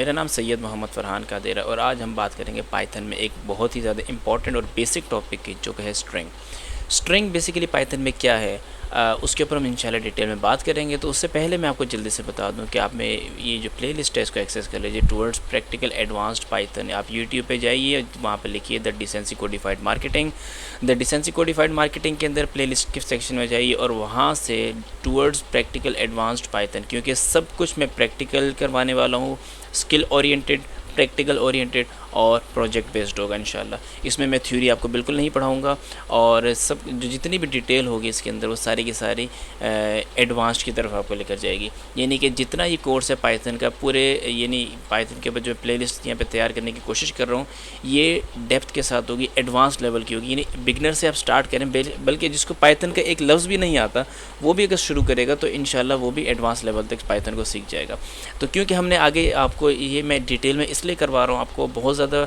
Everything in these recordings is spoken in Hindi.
मेरा नाम सैयद मोहम्मद फ़रहान कादिर है और आज हम बात करेंगे पाइथन में एक बहुत ही ज़्यादा इंपॉर्टेंट और बेसिक टॉपिक की, जो कि है स्ट्रिंग। स्ट्रिंग बेसिकली पाइथन में क्या है, उसके ऊपर हम इंशाल्लाह डिटेल में बात करेंगे। तो उससे पहले मैं आपको जल्दी से बता दूं कि आप में ये जो प्लेलिस्ट है इसको एक्सेस कर लीजिए, टुवर्ड्स प्रैक्टिकल एडवांस्ड पाइथन। आप यूट्यूब पे जाइए, वहाँ पे लिखिए the decency codified marketing. The decency codified marketing के अंदर प्लेलिस्ट के सेक्शन में जाइए और वहाँ से टुवर्ड्स प्रैक्टिकल एडवांस्ड पाइथन, क्योंकि सब कुछ मैं प्रैक्टिकल करवाने वाला हूँ, स्किल ओरिएंटेड, प्रैक्टिकल ओरिएंटेड और प्रोजेक्ट बेस्ड होगा इंशाल्लाह। इसमें मैं थ्योरी आपको बिल्कुल नहीं पढ़ाऊंगा और सब जो जितनी भी डिटेल होगी इसके अंदर वो सारी की सारी एडवांस्ड की तरफ आपको लेकर जाएगी। यानी कि जितना ये कोर्स है पाइथन का पूरे, यानी पाइथन के ऊपर जो प्लेलिस्ट यहाँ पे तैयार करने की कोशिश कर रहा हूँ, ये डेप्थ के साथ होगी, एडवांस लेवल की होगी। यानी बिगनर से आप स्टार्ट करें, बल्कि जिसको पाइथन का एक लफ्ज़ भी नहीं आता वो भी अगर शुरू करेगा तो इंशाल्लाह वो भी एडवांस लेवल तक पाइथन को सीख जाएगा। तो क्योंकि हमने आगे आपको ये मैं डिटेल में इसलिए करवा रहा हूँ, आपको बहुत ज़्यादा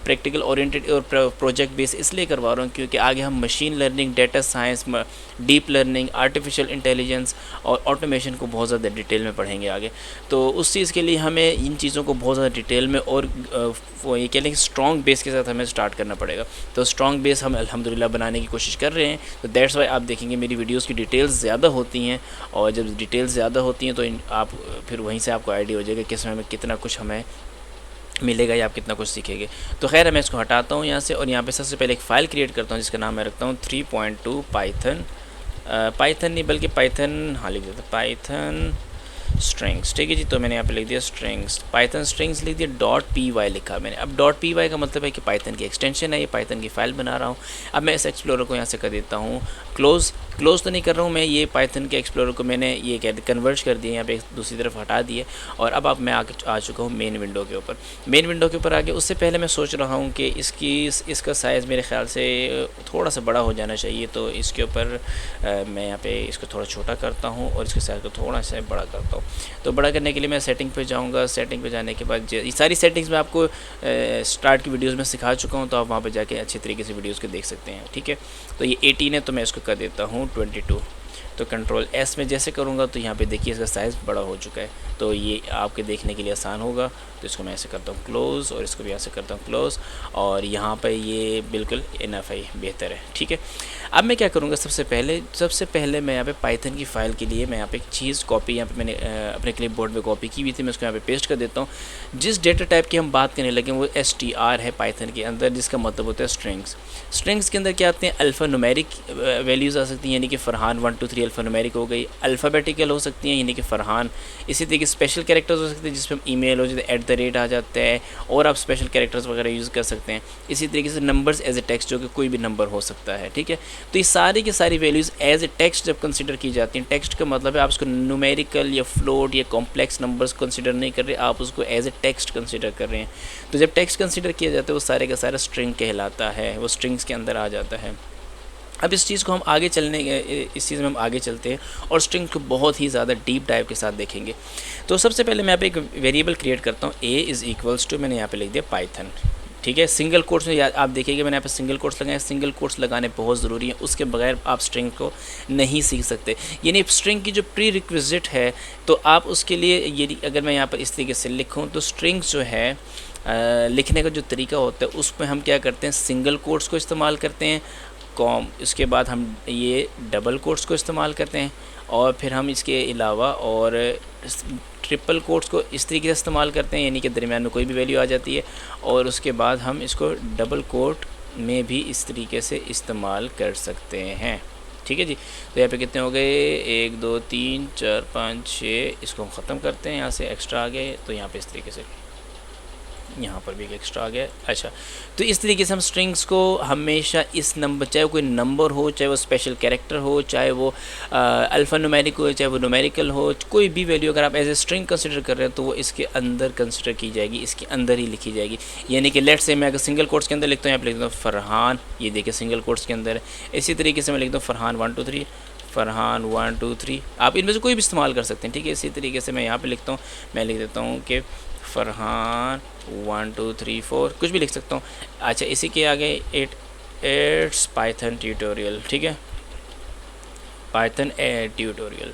प्रैक्टिकल ओरिएंटेड और प्रोजेक्ट बेस इसलिए करवा रहा हूँ क्योंकि आगे हम machine learning, data science, deep learning, artificial intelligence और ऑटोमेशन को बहुत ज़्यादा डिटेल में पढ़ेंगे आगे। तो उस चीज़ के लिए हमें इन चीज़ों को बहुत ज़्यादा डिटेल में और वो ये कह लें कि स्ट्रॉन्ग बेस के साथ हमें स्टार्ट करना पड़ेगा। तो स्ट्रॉन्ग बेस हम अल्हम्दुलिल्लाह बनाने की कोशिश कर रहे हैं। तो दैट्स वाई आप देखेंगे मेरी वीडियोज़ की डिटेल्स ज़्यादा होती हैं, और जब डिटेल्स ज़्यादा होती हैं तो आप फिर वहीं से आपको आइडिया हो जाएगा कि इसमें हमें कितना कुछ हमें मिलेगा या आप कितना कुछ सीखेंगे। तो खैर मैं इसको हटाता हूँ यहाँ से और यहाँ पे सबसे पहले एक फ़ाइल क्रिएट करता हूँ जिसका नाम मैं रखता हूँ 3.2 पाइथन। पाइथन नहीं बल्कि पाइथन, हाँ लिख देता पाइथन स्ट्रिंग्स, ठीक है जी। तो मैंने यहाँ पे लिख दिया स्ट्रिंग्स, पाइथन स्ट्रिंग्स लिख दिया, .py लिखा मैंने। अब .py का मतलब है कि पाइथन की एक्सटेंशन है, ये पाइथन की फ़ाइल बना रहा हूँ। अब मैं इस एक्सप्लोरर को यहाँ से कर देता हूँ क्लोज़ तो नहीं कर रहा हूँ मैं, ये पाइथन के एक्सप्लोरर को मैंने ये कहते कन्वर्ट कर दिया, यहाँ पे दूसरी तरफ हटा दिए और अब मैं आ चुका हूँ मेन विंडो के ऊपर। मेन विंडो के ऊपर आके उससे पहले मैं सोच रहा हूँ कि इसका साइज़ मेरे ख्याल से थोड़ा सा बड़ा हो जाना चाहिए। तो इसके ऊपर मैं यहाँ पे इसको थोड़ा छोटा करता हूँ और इसके साइज़ को थोड़ा सा बड़ा करता हूँ। तो बड़ा करने के लिए मैं सेटिंग पे जाऊँगा। सेटिंग पे जाने के बाद ये सारी सेटिंग्स मैं आपको स्टार्ट की वीडियोस में सिखा चुका हूँ, तो आप वहाँ पे जाके अच्छे तरीके से वीडियोस को देख सकते हैं, ठीक है। तो ये 18 है तो मैं इसको कर देता हूँ 22। तो कंट्रोल एस में जैसे करूँगा तो यहाँ पे देखिए इसका साइज़ बड़ा हो चुका है, तो ये आपके देखने के लिए आसान होगा। तो इसको मैं ऐसे करता हूँ क्लोज़ और इसको भी ऐसे करता हूँ क्लोज़, और यहाँ पे ये बिल्कुल इनफ है, बेहतर है, ठीक है। अब मैं क्या करूँगा, सबसे पहले मैं यहाँ पे पाइथन की फ़ाइल के लिए मैं यहाँ पे एक चीज़ कॉपी, यहाँ पे मैंने अपने क्लिप बोर्ड में कॉपी की हुई थी, मैं उसको यहाँ पे पेस्ट कर देता हूँ। जिस डेटा टाइप की हम बात करने लगे वो str है पाइथन के अंदर, जिसका मतलब होता है स्ट्रिंग्स के अंदर क्या आते हैं, अल्फ़ा न्यूमेरिक वैल्यूज़ आ सकती हैं, यानी कि फ़रहान 1 2 3 अल्फ़ा न्यूमेरिक हो गई, अल्फ़ाबेटिकल हो सकती हैं यानी कि फ़रहान। इसी तरीके स्पेशल कैरेक्टर्स हो सकते हैं जिसमें ईमेल हो जाते @ आ जाता है, और आप स्पेशल कैरेक्टर्स वगैरह यूज़ कर सकते हैं। इसी तरीके से नंबर्स एज ए टेक्स्ट, जो कि कोई भी नंबर हो सकता है, ठीक है। तो ये सारी की सारी वैल्यूज़ एज ए टेक्स्ट जब कंसिडर की जाती हैं, टेक्स्ट का मतलब है आप उसको न्यूमेरिकल या फ्लोट या कॉम्प्लेक्स नंबर्स कंसिडर नहीं कर रहे, आप उसको एज ए टेक्स्ट कंसिडर कर रहे हैं। तो जब टेक्स्ट कंसिडर किया जाता है वो सारे का सारा स्ट्रिंग कहलाता है, वो स्ट्रिंग्स के अंदर आ जाता है। अब इस चीज़ को हम इस चीज़ में हम आगे चलते हैं और स्ट्रिंग को बहुत ही ज़्यादा डीप डाइव के साथ देखेंगे। तो सबसे पहले मैं यहाँ पे एक वेरिएबल क्रिएट करता हूँ, a मैंने यहाँ पे लिख दिया पाइथन, ठीक है। सिंगल कोट्स में आप देखिएगा मैंने यहाँ पे सिंगल कोट्स लगाए। सिंगल कोट्स लगाने बहुत ज़रूरी है, उसके बगैर आप स्ट्रिंग को नहीं सीख सकते। यानी स्ट्रिंग की जो प्री रिक्विजिट है, तो आप उसके लिए ये अगर मैं यहाँ पर इस तरीके से लिखूँ तो स्ट्रिंग्स जो है लिखने का जो तरीका होता है उसमें हम क्या करते हैं, सिंगल कोट्स को इस्तेमाल करते हैं, इसके बाद हम ये डबल कोट्स को इस्तेमाल करते हैं, और फिर हम इसके अलावा और ट्रिपल कोट्स को इस तरीके से इस्तेमाल करते हैं, यानी कि दरमियान में कोई भी वैल्यू आ जाती है, और उसके बाद हम इसको डबल कोट में भी इस तरीके से इस्तेमाल कर सकते हैं, ठीक है जी। तो यहाँ पे कितने हो गए, 1 2 3 4 5 6, इसको हम ख़त्म करते हैं। यहाँ से एक्स्ट्रा आ गए तो यहाँ पे इस तरीके से यहाँ पर भी एक एक्स्ट्रा आ गया। अच्छा, तो इस तरीके से हम स्ट्रिंग्स को हमेशा इस नंबर, चाहे कोई नंबर हो, चाहे वो स्पेशल कैरेक्टर हो, चाहे वो अल्फ़ा न्यूमेरिक हो, चाहे वो न्यूमेरिकल हो, कोई भी वैल्यू अगर आप एज ए स्ट्रिंग कंसिडर कर रहे हैं तो वो इसके अंदर कंसिडर की जाएगी, इसके अंदर ही लिखी जाएगी। यानी कि लेट्स से मैं अगर सिंगल कोट्स के अंदर लिखता हूँ, यहाँ पर लिखता हूँ फ़रहान, ये देखिए सिंगल कोट्स के अंदर है। इसी तरीके से मैं लिखता हूँ फ़रहान 1 2 3, फ़रहान 1 2 3, आप इनमें से कोई भी इस्तेमाल कर सकते हैं, ठीक है। इसी तरीके से मैं यहाँ पे लिखता हूँ, मैं लिख देता हूँ कि फ़रहान 1 2 3 4, कुछ भी लिख सकता हूँ। अच्छा, इसी के आगे इट्स पाइथन ट्यूटोरियल, ठीक है, पाइथन ट्यूटोरियल।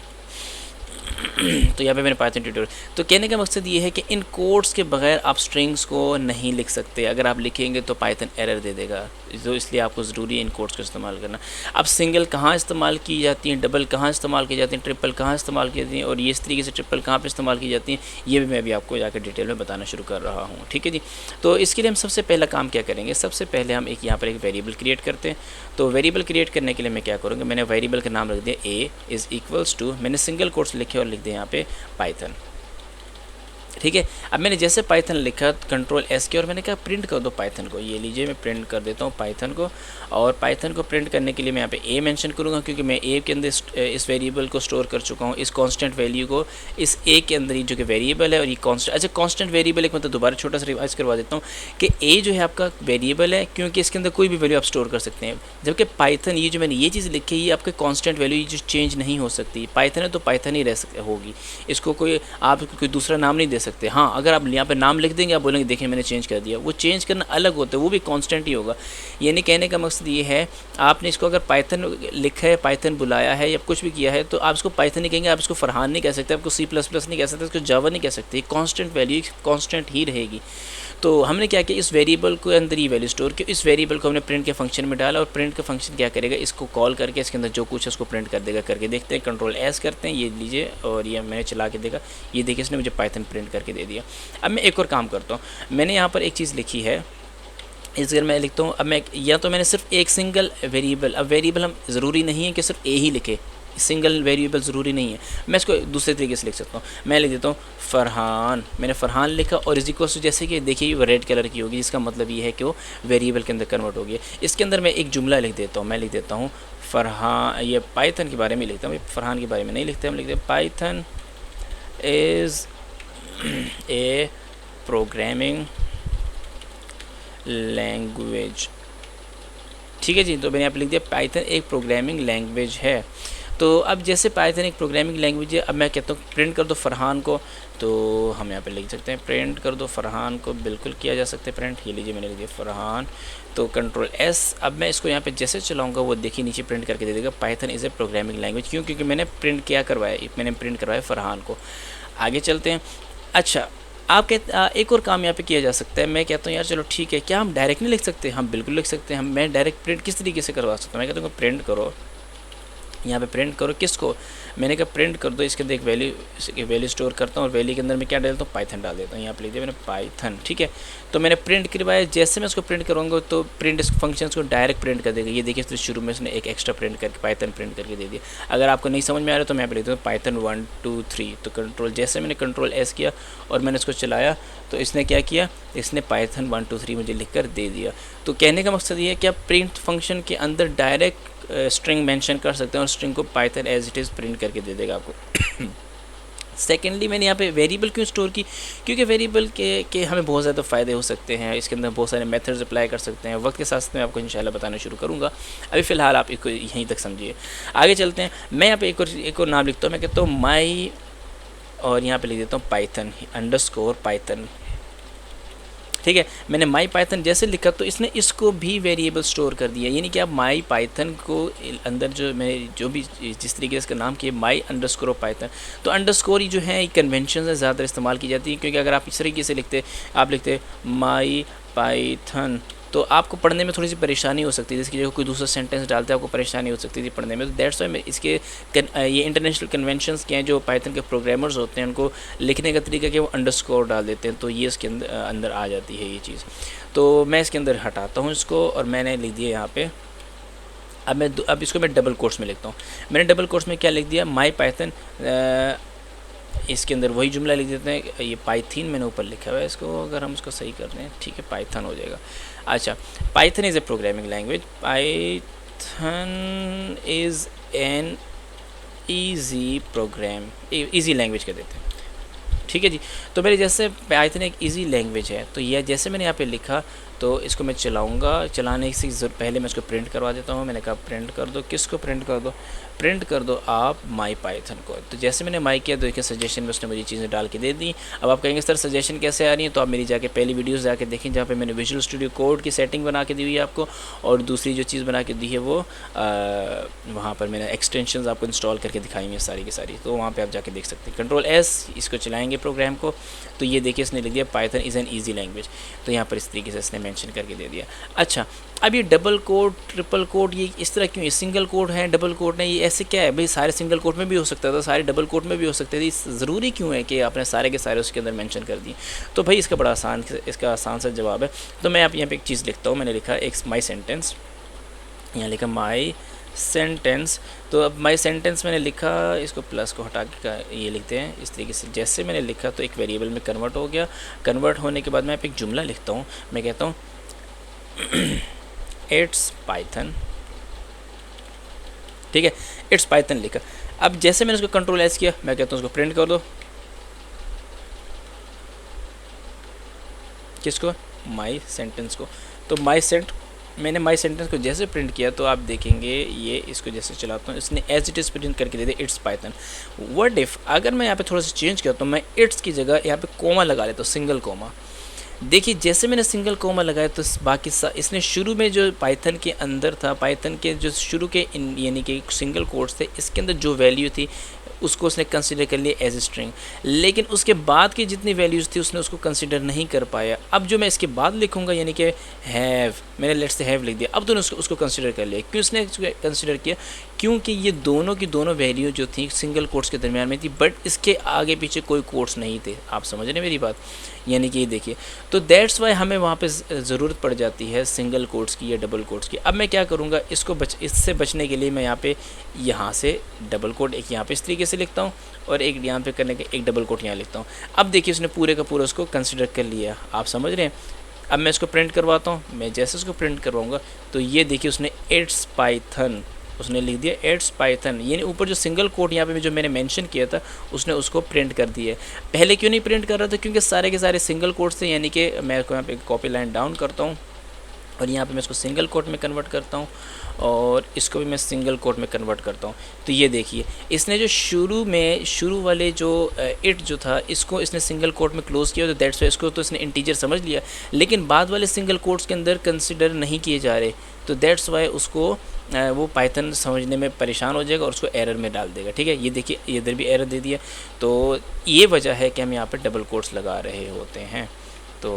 तो यहाँ पे मैंने पाइथन ट्यूटोरियल, तो कहने का मकसद ये है कि इन कोड्स के बगैर आप स्ट्रिंग्स को नहीं लिख सकते। अगर आप लिखेंगे तो पाइथन एरर दे देगा, तो इसलिए आपको ज़रूरी है इन कोड्स का इस्तेमाल करना। अब सिंगल कहाँ इस्तेमाल की जाती हैं, डबल कहाँ इस्तेमाल की जाती हैं, ट्रिपल कहाँ इस्तेमाल की जाती हैं, और ये इस तरीके से ट्रिपल कहाँ पर इस्तेमाल की जाती हैं, ये भी मैं अभी आपको जाकर डिटेल में बताना शुरू कर रहा हूँ। ठीक है जी। तो इसके लिए हम सबसे पहला काम क्या करेंगे, सबसे पहले हम एक यहाँ पर एक वेरिएबल क्रिएट करते हैं। तो वेरिएबल क्रिएट करने के लिए मैं क्या करूँगा, मैंने वेरिएबल का नाम रख दिया a इज़ इक्वल्स टू, मैंने सिंगल कोट्स लिखे और लिख दिया यहाँ पे पाइथन। ठीक है। अब मैंने जैसे पाइथन लिखा कंट्रोल एस किया और मैंने कहा प्रिंट कर दो पाइथन को। ये लीजिए मैं प्रिंट कर देता हूँ पाइथन को, और पाइथन को प्रिंट करने के लिए मैं यहाँ पे ए मेंशन करूँगा, क्योंकि मैं ए के अंदर इस वेरिएबल को स्टोर कर चुका हूँ, इस कांस्टेंट वैल्यू को इस ए के अंदर ही जो कि वेरिएबल है। और ये कांस्टेंट, अच्छा कांस्टेंट वेरिएबल एक मतलब दोबारा छोटा सा रिवाइज करवा देता हूँ कि ए जो है आपका वेरिएबल है, क्योंकि इसके अंदर कोई भी वैल्यू आप स्टोर कर सकते हैं, जबकि पाइथन ये जो मैंने ये चीज़ लिखी है ये आपके कांस्टेंट वैल्यू जो चेंज नहीं हो सकती। पाइथन है तो पाइथन ही होगी, इसको कोई आप कोई दूसरा नाम नहीं दे सकते। हाँ, अगर आप यहाँ पे नाम लिख देंगे, आप बोलेंगे देखिए मैंने चेंज कर दिया, वो चेंज करना अलग होता है, वो भी कांस्टेंट ही होगा। यानी कहने का मकसद ये है, आपने इसको अगर पाइथन लिखा है, पाइथन बुलाया है या कुछ भी किया है, तो आप इसको पाइथन नहीं कहेंगे, आप इसको फरहान नहीं कह सकते, आपको C++ नहीं कह सकते, इसको जावा नहीं कह सकते। कांस्टेंट वैल्यू कांस्टेंट ही रहेगी। तो हमने क्या किया, इस वेरिएबल को अंदर ही वैल्यू स्टोर की, इस वेरिएबल को हमने प्रिंट के फंक्शन में डाला, और प्रिंट का फंक्शन क्या करेगा, इसको कॉल करके इसके अंदर जो कुछ है उसको प्रिंट कर देगा। करके देखते हैं, कंट्रोल एस करते हैं, ये लीजिए, और ये मैंने चला के देखा, ये देखिए इसने मुझे पाइथन प्रिंट करके दे दिया। अब मैं एक और काम करता हूँ, मैंने यहाँ पर एक चीज़ लिखी है, इस घर मैं लिखता हूँ। अब मैं या तो मैंने सिर्फ एक सिंगल वेरिएबल, अब वेरिएबल हम ज़रूरी नहीं है कि सिर्फ ए ही लिखे, सिंगल वेरिएबल ज़रूरी नहीं है, मैं इसको दूसरे तरीके से लिख सकता हूँ। मैं लिख देता हूँ फरहान, मैंने फरहान लिखा और इज इक्वल टू, जैसे कि देखिए वो रेड कलर की होगी, जिसका मतलब ये है कि वो वेरिएबल के अंदर कन्वर्ट हो गया। इसके अंदर मैं एक जुमला लिख देता हूँ, मैं लिख देता हूँ फरहान, ये पाइथन के बारे में लिखता हूँ, फरहान के बारे में नहीं लिखते, हम लिखते हैं Python is a programming language. ठीक है जी। तो मैंने यहाँ पर लिख दिया पाइथन एक प्रोग्रामिंग लैंग्वेज है। तो अब जैसे पाइथन एक प्रोग्रामिंग लैंग्वेज है, अब मैं कहता हूँ प्रिंट कर दो फरहान को, तो हम यहाँ पे लिख सकते हैं प्रिंट कर दो फरहान को, बिल्कुल किया जा सकता है प्रिंट। ये लीजिए मैंने लिख दिया फरहान, तो कंट्रोल एस। अब मैं इसको यहाँ पे जैसे चलाऊँगा वो देखिए नीचे प्रिंट करके दे देगा Python is a programming language. क्यों? क्योंकि मैंने प्रिंट क्या करवाया, मैंने प्रिंट करवाया फरहान को। आगे चलते हैं। अच्छा, आप एक और काम यहाँ पे किया जा सकता है। मैं कहता हूँ यार चलो ठीक है, क्या हम डायरेक्ट नहीं लिख सकते? हम बिल्कुल लिख सकते हैं। मैं डायरेक्ट प्रिंट किस तरीके से करवा सकता हूँ? मैं कहता हूँ प्रिंट करो, यहाँ पे प्रिंट करो किसको, मैंने कहा प्रिंट कर दो इसके अंदर एक वैल्यू स्टोर करता हूँ, और वैल्यू के अंदर मैं क्या डालता हूँ, पाइथन डाल देता हूँ। यहाँ पे लिख दिया मैंने पाइथन। ठीक है, तो मैंने प्रिंट करवाया, जैसे मैं उसको प्रिंट करूँगा तो प्रिंट इस फंक्शन को डायरेक्ट प्रिंट कर देगा। ये देखिए तो शुरू में उसने एक एक्स्ट्रा प्रिंट करके पाइथन प्रिंट करके दे दिया। अगर आपको नहीं समझ में आ रहा तो मैं यहाँ पे लिख देता हूँ पाइथन 1 2 3। तो कंट्रोल, जैसे मैंने कंट्रोल एस किया और मैंने इसको चलाया तो इसने क्या किया, इसने पाइथन 1 2 3 मुझे लिख कर दे दिया। तो कहने का मकसद ये है कि आप प्रिंट फंक्शन के अंदर डायरेक्ट स्ट्रिंग मेंशन कर सकते हैं और स्ट्रिंग को Python as it is print करके दे देगा आपको। सेकेंडली मैंने यहाँ पे वेरिएबल क्यों स्टोर की, क्योंकि वेरिएबल के हमें बहुत ज़्यादा फ़ायदे हो सकते हैं, इसके अंदर बहुत सारे मेथड्स अप्लाई कर सकते हैं। वक्त के साथ मैं आपको इंशाल्लाह बताना शुरू करूँगा, अभी फ़िलहाल आप इसको यहीं तक समझिए। आगे चलते हैं। मैं यहाँ पे एक और नाम लिखता हूँ, मैं कहता हूँ माई, और यहाँ पे लिख देता हूँ पाइथन अंडरस्कोर पाइथन। ठीक है, मैंने माई पाइथन जैसे लिखा तो इसने इसको भी वेरिएबल स्टोर कर दिया। यानी कि आप माई पाइथन को अंदर जो मैंने जो भी जिस तरीके से इसका नाम किया माई अंडरस्कोर पाइथन, तो अंडरस्कोर ही जो है कन्वेंशन से ज़्यादा इस्तेमाल की जाती है। क्योंकि अगर आप इस तरीके से लिखते, आप लिखते माई पाइथन, तो आपको पढ़ने में थोड़ी सी परेशानी हो सकती है, जिसकी जगह कोई दूसरा सेंटेंस डालते हैं आपको परेशानी हो सकती थी पढ़ने में। तो दैट्स वाई इसके ये इंटरनेशनल कन्वेंशंस के हैं, जो पाइथन के प्रोग्रामर्स होते हैं उनको लिखने का तरीका कि वो अंडरस्कोर डाल देते हैं, तो ये इसके अंदर आ जाती है ये चीज़। तो मैं इसके अंदर हटाता हूँ इसको, और मैंने लिख दिया यहाँ पे, अब इसको मैं डबल कोट्स में लिखता हूँ। मैंने डबल कोट्स में क्या लिख दिया, माई पाइथन, इसके अंदर वही जुमला लिख देते हैं। ये पाइथन मैंने ऊपर लिखा हुआ है, इसको अगर हम इसको सही कर दें, ठीक है, पाइथन हो जाएगा। अच्छा, Python is a programming language, Python is an easy program, easy language कह देते हैं। ठीक है जी। तो मेरे जैसे पाइथन एक ईजी लैंग्वेज है, तो यह जैसे मैंने यहाँ पे लिखा तो इसको मैं चलाऊँगा। चलाने से पहले मैं इसको प्रिंट करवा देता हूँ। मैंने कहा प्रिंट कर दो, किसको प्रिंट कर दो? प्रिंट कर दो आप माई पाइथन को। तो जैसे मैंने माई किया तो देखिए सजेशन में उसने मुझे चीज़ें डाल के दे दी। अब आप कहेंगे सर सजेशन कैसे आ रही है? तो आप मेरी जाके पहली वीडियोस जाके देखें जहाँ पे मैंने विजुअल स्टूडियो कोड की सेटिंग बना के दी हुई है आपको, और दूसरी जो चीज़ बना के दी है वो वहाँ पर मैंने एक्सटेंशंस आपको इंस्टॉल करके दिखाई हुई है सारी की सारी। तो वहाँ पर आप जाके देख सकते हैं। Ctrl+S इसको चलाएँगे प्रोग्राम को, तो ये देखिए इसने लिख दिया Python is an easy language. तो यहाँ पर इस तरीके से इसने मेंशन करके दे दिया। अच्छा, अब ये डबल कोड ट्रिपल कोड ये इस तरह क्यों? ये सिंगल कोड है, डबल कोड नहीं, ये ऐसे क्या है भाई? सारे सिंगल कोड में भी हो सकता था, सारे डबल कोड में भी हो सकते थे, ज़रूरी क्यों है कि आपने सारे के सारे उसके अंदर मेंशन कर दिए? तो भाई इसका बड़ा आसान सा जवाब है। तो मैं आप यहाँ पे एक चीज़ लिखता हूँ। मैंने लिखा एक माई सेंटेंस, यहाँ लिखा माई सेंटेंस। तो अब माई सेंटेंस मैंने लिखा, इसको प्लस को हटा के ये लिखते हैं इस तरीके से। जैसे मैंने लिखा तो एक वेरिएबल में कन्वर्ट हो गया। कन्वर्ट होने के बाद मैं एक जुमला लिखता हूँ। मैं कहता हूँ इट्स पाइथन, ठीक है, इट्स पाइथन लिखा। अब जैसे मैंने उसको Ctrl+S किया, मैं कहता हूँ उसको प्रिंट कर दो। किसको? माई सेंटेंस को। तो मैंने माई सेंटेंस को जैसे प्रिंट किया तो आप देखेंगे ये इसको जैसे चलाता हूँ इसने एज इट इज़ प्रिंट करके दे दिया इट्स पाइथन। व्हाट इफ़ अगर मैं यहाँ पे थोड़ा सा चेंज करता हूँ, मैं इट्स की जगह यहाँ पे कोमा लगा लेता हूँ, सिंगल कोमा। देखिए जैसे मैंने सिंगल कोमा लगाया तो बाकी इसने शुरू में जो पाइथन के अंदर था, पाइथन के जो शुरू के यानी कि सिंगल कोट्स थे, इसके अंदर जो वैल्यू थी उसको उसने कंसिडर कर लिया एज ए स्ट्रिंग, लेकिन उसके बाद की जितनी वैल्यूज़ थी उसने उसको कंसिडर नहीं कर पाया। अब जो मैं इसके बाद लिखूँगा यानी कि हैव, मैंने लेट्स से हैव लिख दिया, अब तो उसको कंसिडर कर लिया। क्यों उसने कंसिडर किया? क्योंकि ये दोनों की दोनों वैल्यू जो थी सिंगल कोट्स के दरमियान में थी, बट इसके आगे पीछे कोई कोट्स नहीं थे। आप समझ रहे हैं मेरी बात? यानी कि ये देखिए, तो दैट्स वाई हमें वहाँ पे ज़रूरत पड़ जाती है सिंगल कोट्स की या डबल कोट्स की। अब मैं क्या करूँगा, इससे बचने के लिए मैं यहाँ से डबल कोट एक यहाँ पे इस तरीके से लिखता हूँ और एक यहाँ पे करने के एक डबल कोट यहाँ लिखता हूँ। अब देखिए उसने पूरे का पूरा उसको कंसिडर कर लिया। आप समझ रहे हैं? अब मैं इसको प्रिंट करवाता हूँ। मैं जैसे उसको प्रिंट करवाऊँगा तो ये देखिए उसने इट्स पाइथन उसने लिख दिया इट्स पाइथन, यानी ऊपर जो सिंगल कोट यहाँ पे जो मैंने मेंशन किया था उसने उसको प्रिंट कर दिया। पहले क्यों नहीं प्रिंट कर रहा था? क्योंकि सारे के सारे सिंगल कोट्स थे। यानी कि मैं इसको यहाँ पे कॉपी लाइन डाउन करता हूँ और यहाँ पे मैं इसको सिंगल कोट में कन्वर्ट करता हूँ और इसको भी मैं सिंगल कोट में कन्वर्ट करता हूँ। तो ये देखिए इसने जो शुरू वाले जो इट जो था इसको इसने सिंगल कोट में क्लोज़ किया, तो दैट्स वाई इसको तो इसने इंटीजर समझ लिया, लेकिन बाद वाले सिंगल कोट्स के अंदर कंसिडर नहीं किए जा रहे, तो दैट्स वाई उसको वो पाइथन समझने में परेशान हो जाएगा और उसको एरर में डाल देगा। ठीक है, ये देखिए ये इधर भी एरर दे दिया। तो ये वजह है कि हम यहाँ पर डबल कोट्स लगा रहे होते हैं। तो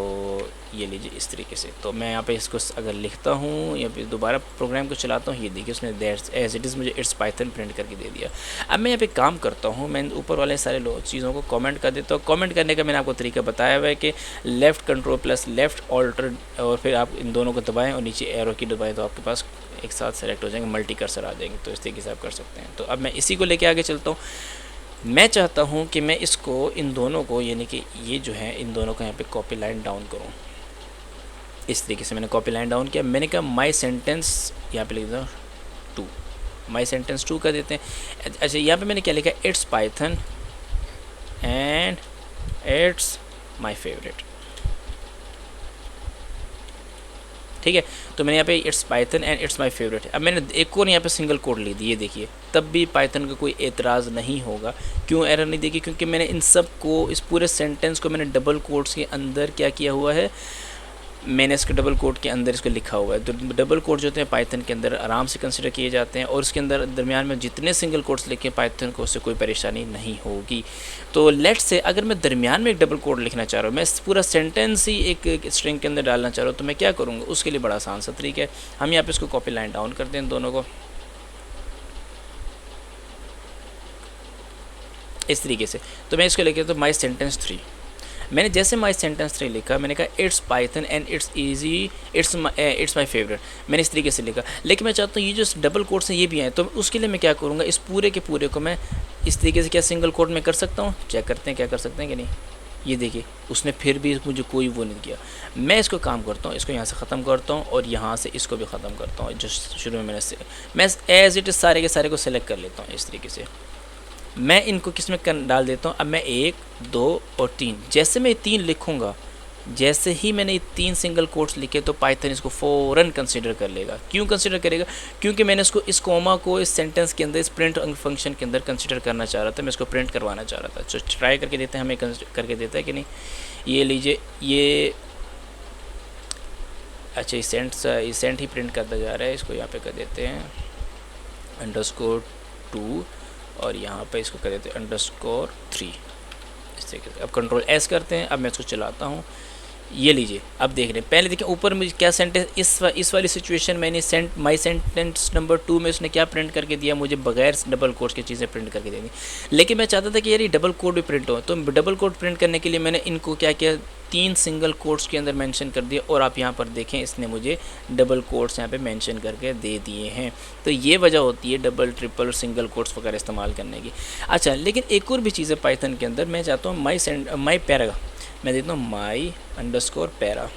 ये लीजिए इस तरीके से। तो मैं यहाँ पे इसको अगर लिखता हूँ या फिर दोबारा प्रोग्राम को चलाता हूँ, ये देखिए उसने दैट्स एज इट इज़ मुझे इट्स पाइथन प्रिंट करके दे दिया। अब मैं यहाँ पे काम करता हूँ, मैं ऊपर वाले सारे चीज़ों को कमेंट कर देता हूँ। कमेंट करने का मैंने आपको तरीका बताया हुआ है कि लेफ़्ट Ctrl+लेफ़्ट ऑल्टर और फिर आप इन दोनों को दबाएँ और नीचे एरो की दबाएँ तो आपके पास एक साथ सेलेक्ट हो जाएंगे, मल्टी कर्सर आ जाएंगे। तो इस तरीके से आप कर सकते हैं। तो अब मैं इसी को लेके आगे चलता हूँ। मैं चाहता हूँ कि मैं इसको इन दोनों को यानी कि ये जो है इन दोनों को यहाँ पे कॉपी लाइन डाउन करूँ। इस तरीके से मैंने कॉपी लाइन डाउन किया। मैंने कहा माई सेंटेंस यहाँ पे लिख दो 2, माई सेंटेंस 2 कर देते हैं। अच्छा यहाँ पे मैंने क्या लिखा? Its python and it's my favourite. ठीक है, तो मैंने यहाँ पे its python and it's my favourite. अब मैंने एक और यहाँ पे सिंगल कोड ले दी, ये देखिए, तब भी पाइथन का कोई एतराज़ नहीं होगा। क्यों एरर नहीं देगी? क्योंकि मैंने इन सब को, इस पूरे सेंटेंस को मैंने डबल कोट्स के अंदर क्या किया हुआ है, मैंने इसके डबल कोट के अंदर इसको लिखा हुआ है। तो डबल कोट जो होते हैं पाइथन के अंदर आराम से कंसिडर किए जाते हैं और उसके अंदर दरमियान में जितने सिंगल कोट्स लिखे पाइथन को उससे कोई परेशानी नहीं होगी। तो लेट्स से अगर मैं दरमियान में एक डबल कोट लिखना चाह रहा हूँ, मैं पूरा सेंटेंस ही एक स्ट्रिंग के अंदर डालना चाह रहा हूँ, तो मैं क्या करूँगा? उसके लिए बड़ा आसान सा तरीका है। हम यहाँ पर इसको कॉपी लाइन डाउन करते हैं दोनों को इस तरीके से। तो मैं इसको लेके तो माई सेंटेंस 3, मैंने जैसे माई सेंटेंस 3 लिखा, मैंने कहा its python and it's easy it's my favourite, मैंने इस तरीके से लिखा। लेकिन मैं चाहता हूँ ये जो डबल कोट्स हैं ये भी आए, तो उसके लिए मैं क्या करूँगा? इस पूरे के पूरे को मैं इस तरीके से क्या सिंगल कोट में कर सकता हूँ? चेक करते हैं क्या कर सकते हैं कि नहीं। ये देखिए उसने फिर भी मुझे कोई वो नहीं किया। मैं इसको काम करता हूँ, इसको यहाँ से ख़त्म करता हूँ और यहाँ से इसको भी ख़त्म करता हूँ। जो शुरू में मैं एज इट इज़ सारे के सारे को सेलेक्ट कर लेता हूँ इस तरीके से। मैं इनको किस में डाल देता हूँ? अब मैं 1, 2 और 3, जैसे मैं 3 लिखूँगा जैसे ही मैंने 3 सिंगल कोट्स लिखे तो पाइथन इसको फ़ौरन कंसिडर कर लेगा। क्यों कंसिडर करेगा? क्योंकि मैंने इसको इस कॉमा को इस सेंटेंस के अंदर, इस प्रिंट फंक्शन के अंदर कंसिडर करना चाह रहा था, मैं इसको प्रिंट करवाना चाह रहा था। तो ट्राई करके देते हैं, हमें करके देता है कि नहीं। ये लीजिए, ये अच्छा इसेंट ही प्रिंट करता जा रहा है। इसको यहाँ पे कर देते हैं _2 और यहाँ पे इसको कर देते हैं _3 इस तरीके से। अब कंट्रोल एस करते हैं। अब मैं इसको चलाता हूँ। ये लीजिए, अब देख रहे हैं। पहले देखें ऊपर मुझे क्या सेंटेंस, इस वाली सिचुएशन मैंने माई सेंटेंस नंबर 2 में उसने क्या प्रिंट करके दिया, मुझे बगैर डबल कोट्स की चीज़ें प्रिंट करके दे दी। लेकिन मैं चाहता था कि यार ये डबल कोट भी प्रिंट हो, तो डबल कोट प्रिंट करने के लिए मैंने इनको क्या किया, 3 सिंगल कोट्स के अंदर मेंशन कर दिया। और आप यहाँ पर देखें, इसने मुझे डबल कोट्स यहाँ पे मेंशन करके दे दिए हैं। तो ये वजह होती है डबल, ट्रिपल और सिंगल कोट्स वगैरह इस्तेमाल करने की। अच्छा, लेकिन एक और भी चीज़ है पाइथन के अंदर। मैं चाहता हूँ माई पैरा, मैं देता हूँ my_para।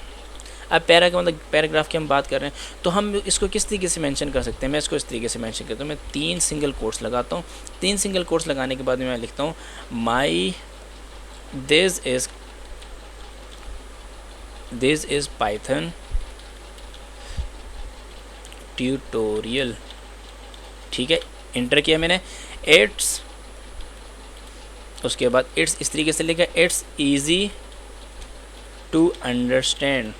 अब पैरा का मतलब पैराग्राफ की हम बात कर रहे हैं, तो हम इसको किस तरीके से मेंशन कर सकते हैं। मैं इसको इस तरीके से मेंशन करता हूँ। मैं 3 सिंगल कोट्स लगाता हूँ। 3 सिंगल कोट्स लगाने के बाद मैं लिखता हूँ दिस इज़ पाइथन ट्यूटोरियल। ठीक है, इंटर किया मैंने। इट्स, उसके बाद इट्स इस तरीके से लिखा, इट्स ईजी टू अंडरस्टैंड,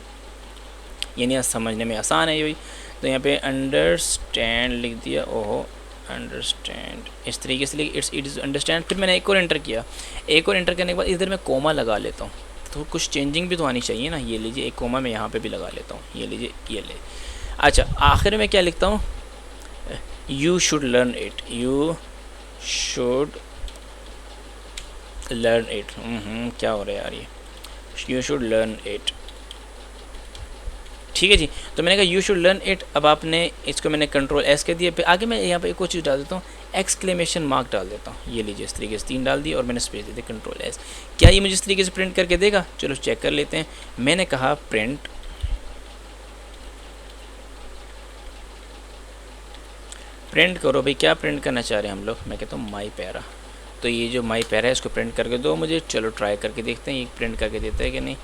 यानी समझने में आसान है। यही तो यहाँ पे अंडरस्टैंड लिख दिया। ओहो, अंडरस्टैंड इस तरीके से लिख, इट्स अंडरस्टैंड। फिर मैंने एक और एंटर किया। एक और एंटर करने के बाद इधर मैं कोमा लगा लेता हूँ, तो कुछ चेंजिंग भी तो आनी चाहिए ना। ये लीजिए, एक कोमा मैं यहाँ पे भी लगा लेता हूँ। ये लीजिए, ये ले। अच्छा, आखिर में क्या लिखता हूँ, you should learn it, you should learn it. क्या हो रहा है यार ये, यू शुड लर्न इट। ठीक है जी, तो मैंने कहा यू शुड लर्न इट। अब आपने इसको मैंने कंट्रोल एस कर दिया। फिर आगे मैं यहाँ पे एक और चीज़ डाल देता हूँ, एक्सक्लेमेशन मार्क डाल देता हूँ। ये लीजिए, इस तरीके से 3 डाल दिए और मैंने स्पेस दे दिया, कंट्रोल एस। क्या ये मुझे इस तरीके से प्रिंट करके देगा? चलो चेक कर लेते हैं। मैंने कहा प्रिंट करो भाई, क्या प्रिंट करना चाह रहे हैं हम लोग। मैं कहता हूँ माई पैरा। तो ये जो माई पैरा है इसको प्रिंट करके दो मुझे। चलो ट्राई करके देखते हैं ये प्रिंट करके देता है कि नहीं।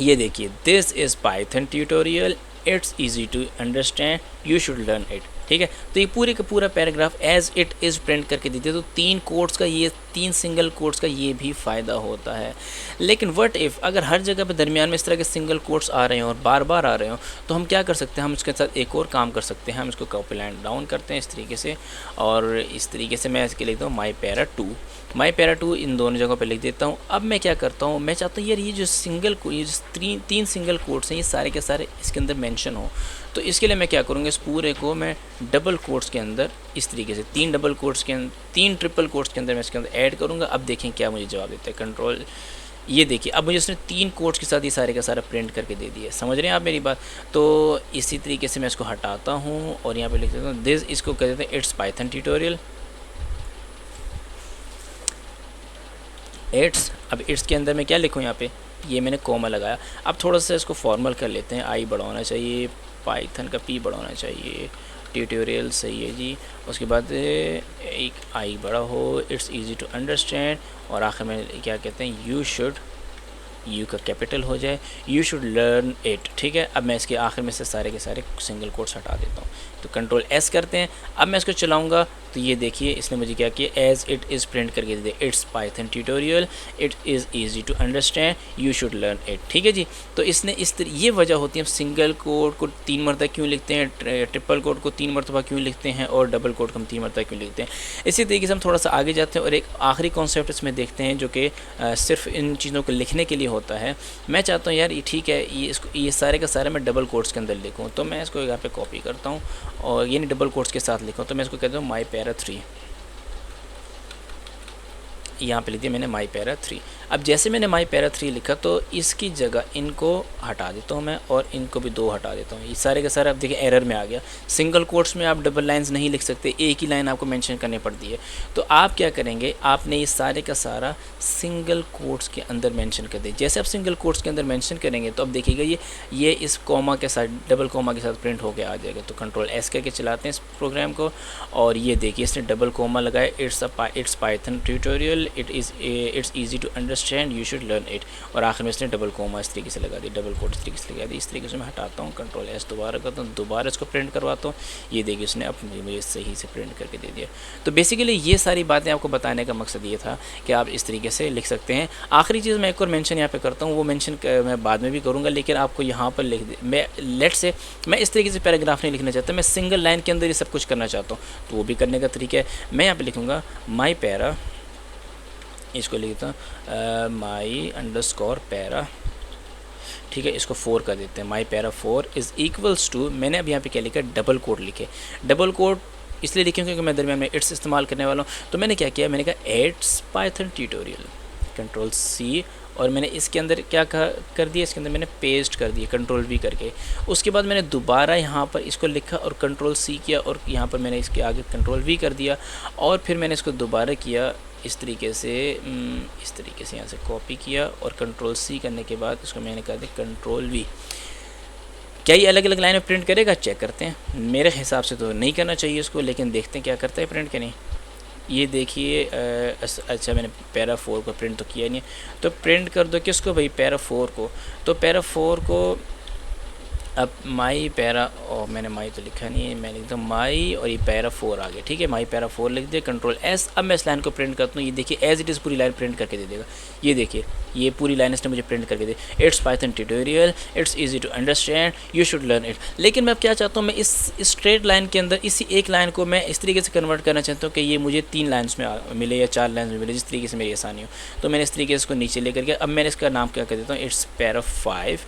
ये देखिए, this is Python tutorial, it's easy to understand, you should learn it. ठीक है, तो ये पूरे का पूरा paragraph as it is print करके देते। तो 3 कोट्स का, ये 3 सिंगल कोट्स का ये भी फ़ायदा होता है। लेकिन व्हाट इफ़ अगर हर जगह पे दरमियान में इस तरह के सिंगल कोट्स आ रहे हैं और बार बार आ रहे हो, तो हम क्या कर सकते हैं, हम इसके साथ एक और काम कर सकते हैं। हम इसको कॉपी लाइन डाउन करते हैं इस तरीके से, और इस तरीके से मैं इसके लिखता हूँ माई पैरा 2 इन दोनों जगहों पे लिख देता हूँ। अब मैं क्या करता हूँ, मैं चाहता हूँ यार ये जो तीन सिंगल कोट्स हैं, ये सारे के सारे इसके अंदर मेंशन हो। तो इसके लिए मैं क्या करूँगा, इस पूरे को मैं डबल कोट्स के अंदर इस तरीके से 3 ट्रिपल कोट्स के अंदर मैं इसके अंदर ऐड करूँगा। अब देखें क्या मुझे जवाब देता है। कंट्रोल, ये देखिए, अब मुझे उसने 3 कोट्स के साथ ये सारे का सारा प्रिंट करके दे दिया। समझ रहे हैं आप मेरी बात? तो इसी तरीके से मैं इसको हटाता हूँ और यहाँ पे लिख देता हूँ दिस, इसको कह देते हैं इट्स पाइथन ट्यूटोरियल। इट्स, अब इट्स के अंदर मैं क्या लिखूँ, यहाँ पे ये मैंने कोमा लगाया। अब थोड़ा सा इसको फॉर्मल कर लेते हैं। आई बढ़ाना चाहिए, पाइथन का पी बढ़ाना चाहिए, ट्यूटोरियल सही है जी। उसके बाद एक आई बड़ा हो, इट्स इजी टू अंडरस्टैंड, और आखिर में क्या कहते हैं, यू शुड, यू का कैपिटल हो जाए, यू शुड लर्न इट। ठीक है, अब मैं इसके आखिर में से सारे के सारे सिंगल कोट्स हटा देता हूँ। तो कंट्रोल एस करते हैं। अब मैं इसको चलाऊँगा तो ये देखिए, इसने मुझे क्या किया, एज इट इज़ प्रिंट करके दे दिया, it's Python tutorial, it is easy to understand, you should learn it. ठीक है जी, तो इसने ये वजह होती है, सिंगल कोड को 3 मरतबा क्यों लिखते हैं, ट्रिपल कोड को 3 मरतबा क्यों लिखते हैं, और डबल कोड को हम 3 मरतबा क्यों लिखते हैं। इसी तरीके से हम थोड़ा सा आगे जाते हैं और एक आखिरी कॉन्सेप्ट इसमें देखते हैं, जो कि सिर्फ इन चीज़ों को लिखने के लिए होता है। मैं चाहता हूँ यार ये ठीक है, ये सारे का सारा मैं डबल कोट्स के अंदर लिखूँ, तो मैं इसको यहाँ पे कॉपी करता हूँ और ये डबल कोट्स के साथ लिखूँ। तो मैं इसको कहता हूँ माई पैरा 3, यहाँ पे लिख दिया मैंने माई पैरा 3। अब जैसे मैंने माई पैरा 3 लिखा तो इसकी जगह इनको हटा देता हूँ मैं, और इनको भी 2 हटा देता हूँ। ये सारे के सारे अब देखिए एरर में आ गया। सिंगल कोट्स में आप डबल लाइंस नहीं लिख सकते, एक ही लाइन आपको मेंशन करनी पड़ती है। तो आप क्या करेंगे, आपने ये सारे का सारा सिंगल कोट्स के अंदर मेंशन कर दिया। जैसे आप सिंगल कोट्स के अंदर मेंशन करेंगे तो अब देखिएगा ये इस कॉमा के साथ, डबल कॉमा के साथ प्रिंट होकर आ जाएगा। तो कंट्रोल एस करके चलाते हैं इस प्रोग्राम को, और ये देखिए इसने डबल कॉमा लगाया, it's Python tutorial, tutorial, it's easy to understand, you should learn it. और आखिर में इसने डबल कोमा इस तरीके से लगा दी, डबल कोट इस तरीके से लगा दी। इस तरीके से मैं हटाता हूँ, कंट्रोल एस दोबारा करता हूँ, दोबारा इसको प्रिंट करवाता हूँ। ये देखिए उसने अपने मुझे सही से प्रिंट करके दे दिया। तो बेसिकली ये सारी बातें आपको बताने का मकसद ये था कि आप इस तरीके से लिख सकते हैं। आखिरी चीज़ मैं एक और मेंशन यहाँ पे करता हूँ, वो मेंशन मैं बाद में भी करूँगा, लेकिन आपको यहाँ पर लिख दे, मैं लेट से मैं इस तरीके से पैराग्राफ नहीं लिखना चाहता, मैं सिंगल लाइन के अंदर ये सब कुछ करना चाहता हूँ। तो वो भी करने का तरीका है। मैं यहाँ पे लिखूँगा माई पैरा, इसको लिखता हूँ माई अंडरस्कोर पैरा, ठीक है, इसको 4 कर देते हैं। माई पैरा 4 इज़ इक्वल्स टू, मैंने अब यहाँ पे क्या लिखा, डबल कोट लिखे। डबल कोट इसलिए लिखे क्योंकि मैं दरमियान में इट्स इस्तेमाल करने वाला हूँ। तो मैंने क्या किया, मैंने कहा it's Python tutorial, control C, और मैंने इसके अंदर क्या कर दिया, इसके अंदर मैंने पेस्ट कर दिया कंट्रोल वी करके। उसके बाद मैंने दोबारा यहाँ पर इसको लिखा और कंट्रोल सी किया, और यहाँ पर मैंने इसके आगे कंट्रोल वी कर दिया, और फिर मैंने इसको दोबारा किया इस तरीके से यहाँ से कॉपी किया, और कंट्रोल सी करने के बाद इसको मैंने कर दिया कंट्रोल वी। क्या ये अलग अलग लाइन में प्रिंट करेगा, चेक करते हैं। मेरे हिसाब से तो नहीं करना चाहिए इसको, लेकिन देखते हैं क्या करता है प्रिंट के नहीं। ये देखिए अच्छा मैंने पैरा 4 को प्रिंट तो किया नहीं, तो प्रिंट कर दो किसको भाई, पैरा 4 को। तो पैरा 4 को अब माई पैरा, और मैंने माई तो लिखा नहीं है, मैंने लिखा माई और ये पैरा 4 आ गया, ठीक है, माई पैरा 4 लिख दिया, कंट्रोल एस। अब मैं इस लाइन को प्रिंट करता हूँ, ये देखिए एज इट इज़ पूरी लाइन प्रिंट करके दे देगा। ये देखिए ये पूरी लाइन इसने मुझे प्रिंट करके दी, it's Python tutorial, it's easy to understand, you should learn it. लेकिन मैं अब क्या चाहता हूँ, मैं इस स्ट्रेट लाइन के अंदर इसी एक लाइन को मैं इस तरीके से कन्वर्ट करना चाहता हूँ कि ये मुझे 3 लाइन्स में मिले या 4 लाइन्स में मिले, जिस तरीके से मेरी आसानी हो। तो मैंने इस तरीके से इसको नीचे लेकर के अब मैंने इसका नाम क्या कर देता हूँ, इट्स पैरा 5,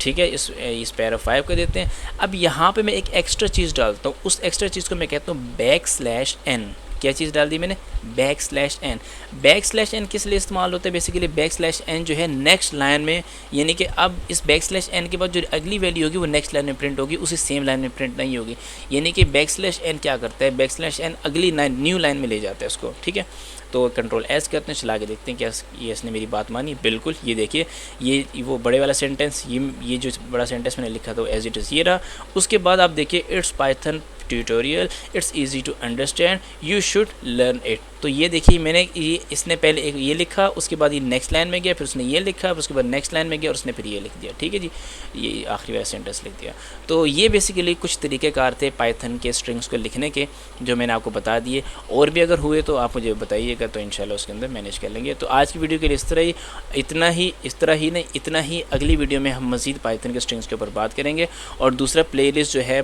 ठीक है, इस पैरा 5 कर देते हैं। अब यहाँ पे मैं एक एक्स्ट्रा चीज़ डालता हूँ, उस एक्स्ट्रा चीज़ को मैं कहता हूँ बैकस्लैश n। क्या चीज़ डाल दी मैंने, बैकस्लैश n। बैकस्लैश n किस लिए इस्तेमाल होता है, बेसिकली बैकस्लैश n जो है नेक्स्ट लाइन में, यानी कि अब इस बैकस्लैश n के बाद जो अगली वैल्यू होगी वो नेक्स्ट लाइन में प्रिंट होगी, उसी सेम लाइन में प्रिंट नहीं होगी। यानी कि बैकस्लैश n क्या करता है, बैकस्लैश n अगली न्यू लाइन में ले जाता है उसको, ठीक है। तो कंट्रोल एस करते हैं, चला के देखते हैं क्या ये इसने मेरी बात मानी। बिल्कुल, ये देखिए ये वो बड़े वाला सेंटेंस, ये जो बड़ा सेंटेंस मैंने लिखा था वो एज इट इज़ ये रहा। उसके बाद आप देखिए it's Python tutorial, it's easy to understand, you should learn it. तो ये देखिए मैंने ये इसने पहले एक ये लिखा, उसके बाद ये नेक्स्ट लाइन में गया, फिर उसने ये लिखा, फिर उसके बाद नेक्स्ट लाइन में गया और उसने फिर ये लिख दिया, ठीक है जी, ये आखिरी वाला सेंटेंस लिख दिया। तो ये बेसिकली कुछ तरीक़ेकार थे पाइथन के स्ट्रिंग्स को लिखने के, जो मैंने आपको बता दिए। और भी अगर हुए तो आप मुझे बताइएगा, तो इंशाल्लाह उसके अंदर मैनेज कर लेंगे। तो आज की वीडियो के लिए इतना ही अगली वीडियो में हम मज़ीद पाइथन के स्ट्रिंग्स के ऊपर बात करेंगे। और दूसरा प्लेलिस्ट जो है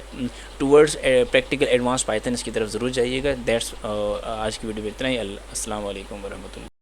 टूवर्ड्स प्रैक्टिकल एडवांस पाइथन, इसकी तरफ ज़रूर जाइएगा। दैट्स आज की वीडियो में इतना ही। अस्सलाम वालेकुम वरहमतुल्लाह।